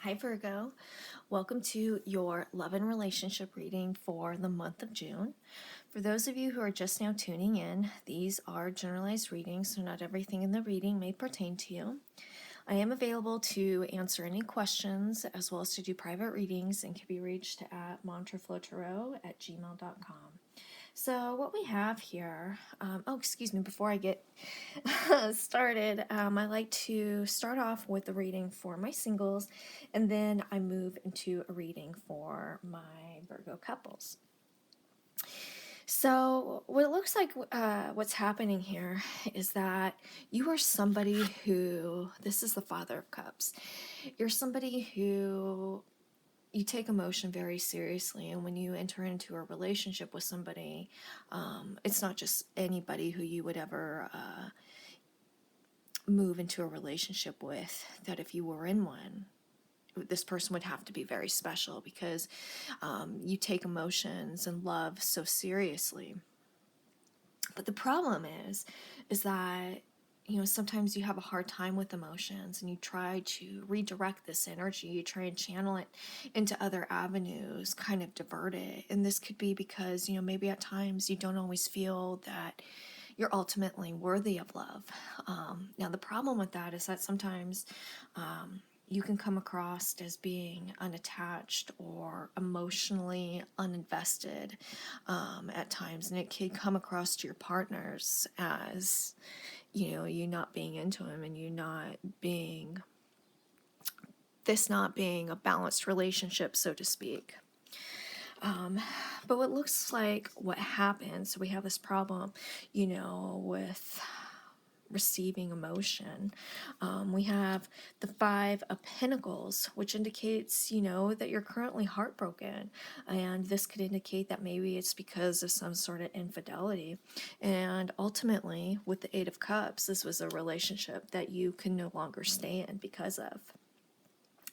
Hi, Virgo. Welcome to your love and relationship reading for the month of June. For those of you who are just now tuning in, these are generalized readings, so not everything in the reading may pertain to you. I am available to answer any questions as well as to do private readings and can be reached at montreflotarot@gmail.com. So what we have here, excuse me, before I get started, I like to start off with a reading for my singles, and then I move into a reading for my Virgo couples. So what it looks like, what's happening here is that you are somebody who, this is the Father of Cups, you're somebody who you take emotion very seriously, and when you enter into a relationship with somebody, it's not just anybody who you would ever move into a relationship with, that if you were in one, this person would have to be very special because you take emotions and love so seriously. But the problem is that sometimes you have a hard time with emotions and you try to redirect this energy, you try and channel it into other avenues, kind of divert it. And this could be because maybe at times you don't always feel that you're ultimately worthy of love. Now the problem with that is that sometimes you can come across as being unattached or emotionally uninvested at times, and it can come across to your partners as you not being into him, and this not being a balanced relationship, so to speak. But what looks like what happens, so we have this problem with receiving emotion. We have the Five of Pentacles, which indicates, that you're currently heartbroken. And this could indicate that maybe it's because of some sort of infidelity. And ultimately, with the Eight of Cups, this was a relationship that you can no longer stay in because of.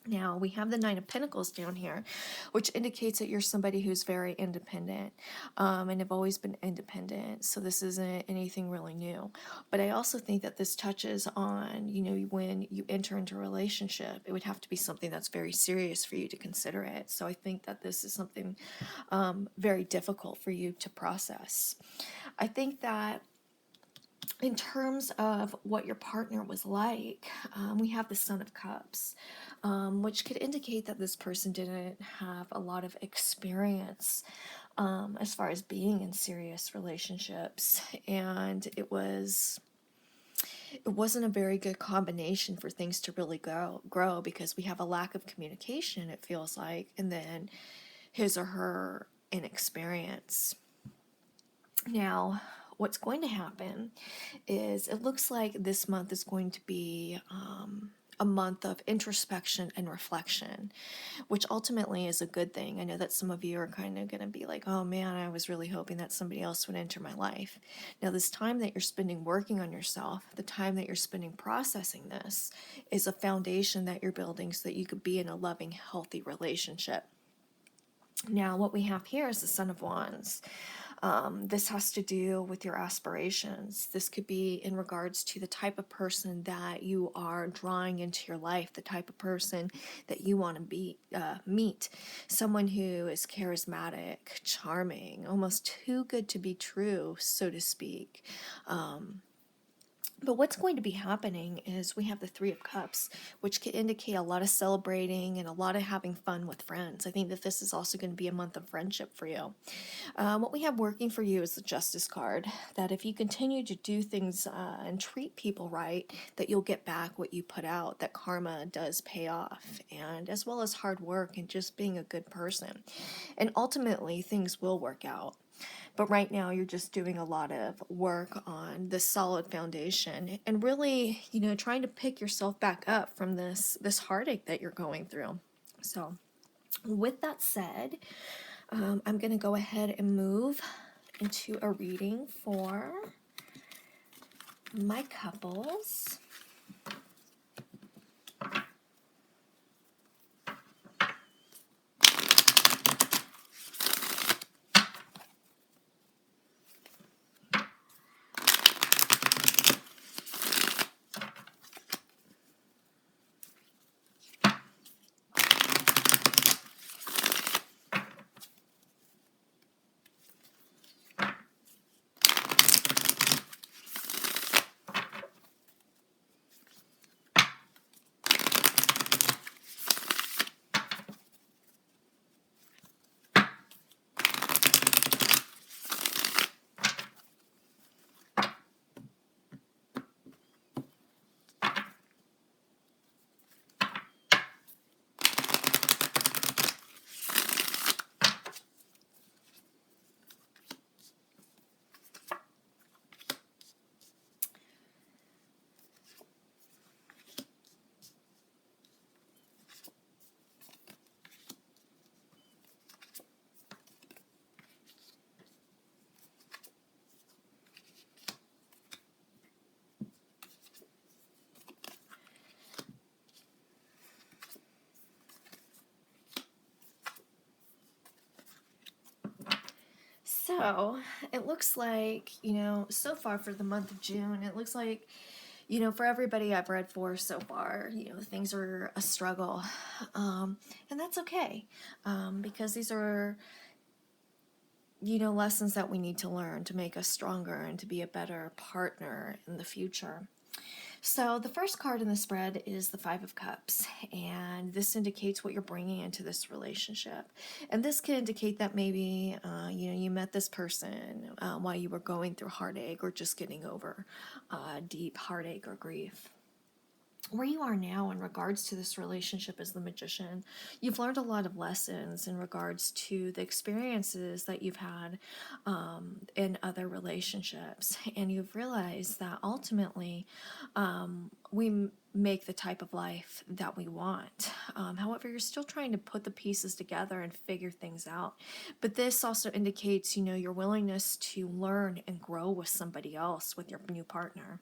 Now, we have the Nine of Pentacles down here, which indicates that you're somebody who's very independent and have always been independent. So this isn't anything really new. But I also think that this touches on, when you enter into a relationship, it would have to be something that's very serious for you to consider it. So I think that this is something very difficult for you to process. I think that in terms of what your partner was like, we have the Son of Cups, which could indicate that this person didn't have a lot of experience as far as being in serious relationships, and it wasn't a very good combination for things to really grow because we have a lack of communication, it feels like, and then his or her inexperience. Now, what's going to happen is it looks like this month is going to be a month of introspection and reflection, which ultimately is a good thing. I know that some of you are kind of going to be like, oh man, I was really hoping that somebody else would enter my life. Now, this time that you're spending working on yourself, the time that you're spending processing this, is a foundation that you're building so that you could be in a loving, healthy relationship. Now, what we have here is the Son of Wands. This has to do with your aspirations. This could be in regards to the type of person that you are drawing into your life, the type of person that you want to meet. Someone who is charismatic, charming, almost too good to be true, so to speak. But what's going to be happening is we have the Three of Cups, which could indicate a lot of celebrating and a lot of having fun with friends. I think that this is also going to be a month of friendship for you. What we have working for you is the Justice card, that if you continue to do things and treat people right, that you'll get back what you put out, that karma does pay off, and as well as hard work and just being a good person. And ultimately, things will work out. But right now, you're just doing a lot of work on this solid foundation and really, trying to pick yourself back up from this heartache that you're going through. So with that said, I'm going to go ahead and move into a reading for my couples. So it looks like, so far for the month of June, it looks like, for everybody I've read for so far, things are a struggle. And that's okay, because these are, lessons that we need to learn to make us stronger and to be a better partner in the future. So the first card in the spread is the Five of Cups, and this indicates what you're bringing into this relationship. And this can indicate that maybe, you met this person while you were going through heartache or just getting over deep heartache or grief. Where you are now in regards to this relationship as the Magician, you've learned a lot of lessons in regards to the experiences that you've had in other relationships, and you've realized that ultimately we make the type of life that we want. However, you're still trying to put the pieces together and figure things out. But this also indicates, your willingness to learn and grow with somebody else, with your new partner.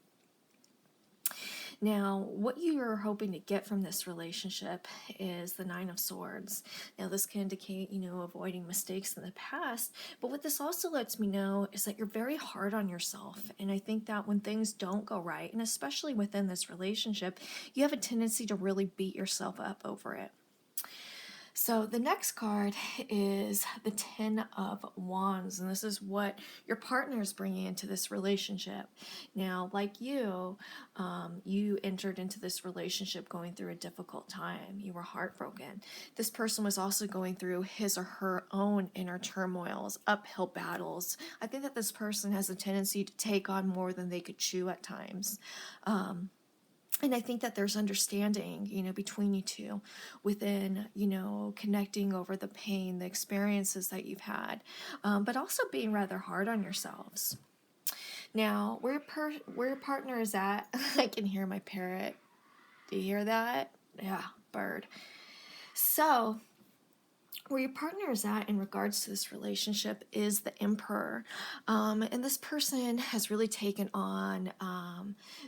Now, what you're hoping to get from this relationship is the Nine of Swords. Now, this can indicate, avoiding mistakes in the past, but what this also lets me know is that you're very hard on yourself. And I think that when things don't go right, and especially within this relationship, you have a tendency to really beat yourself up over it. So the next card is the Ten of Wands, and this is what your partner is bringing into this relationship. Now, like you entered into this relationship going through a difficult time. You were heartbroken. This person was also going through his or her own inner turmoils, uphill battles. I think that this person has a tendency to take on more than they could chew at times. And I think that there's understanding, between you two within, connecting over the pain, the experiences that you've had, but also being rather hard on yourselves. Now, where your partner is at, I can hear my parrot. Do you hear that? Yeah, bird. So, where your partner is at in regards to this relationship is the Emperor. And this person has really taken on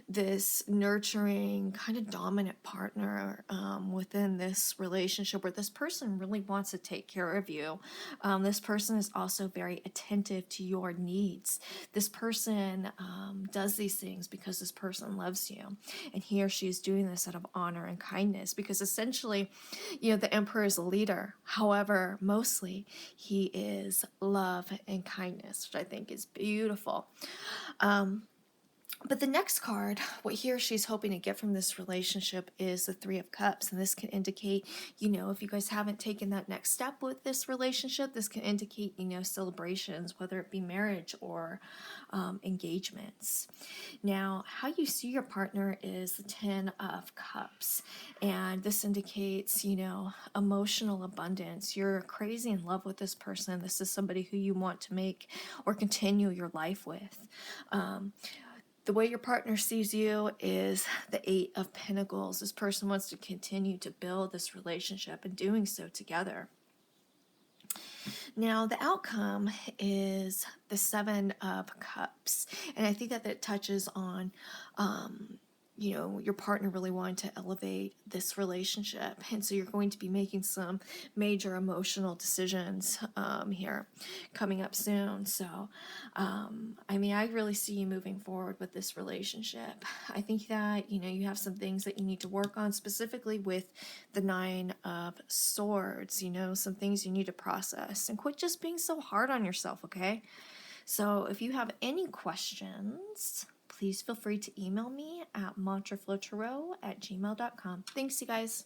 this nurturing, kind of dominant partner within this relationship, where this person really wants to take care of you. This person is also very attentive to your needs. This person does these things because this person loves you. And he or she is doing this out of honor and kindness, because essentially, the Emperor is a leader. However, mostly he is love and kindness, which I think is beautiful. But the next card, what he or she's hoping to get from this relationship is the Three of Cups. And this can indicate, if you guys haven't taken that next step with this relationship, this can indicate, celebrations, whether it be marriage or engagements. Now, how you see your partner is the Ten of Cups. And this indicates, emotional abundance. You're crazy in love with this person. This is somebody who you want to make or continue your life with. The way your partner sees you is the Eight of Pentacles. This person wants to continue to build this relationship, and doing so together. Now, the outcome is the Seven of Cups. And I think that touches on, your partner really wanting to elevate this relationship. And so you're going to be making some major emotional decisions here coming up soon. So, I really see you moving forward with this relationship. I think that, you have some things that you need to work on, specifically with the Nine of Swords, some things you need to process, and quit just being so hard on yourself, okay? So if you have any questions, please feel free to email me at mantraflowtarot@gmail.com. Thanks, you guys.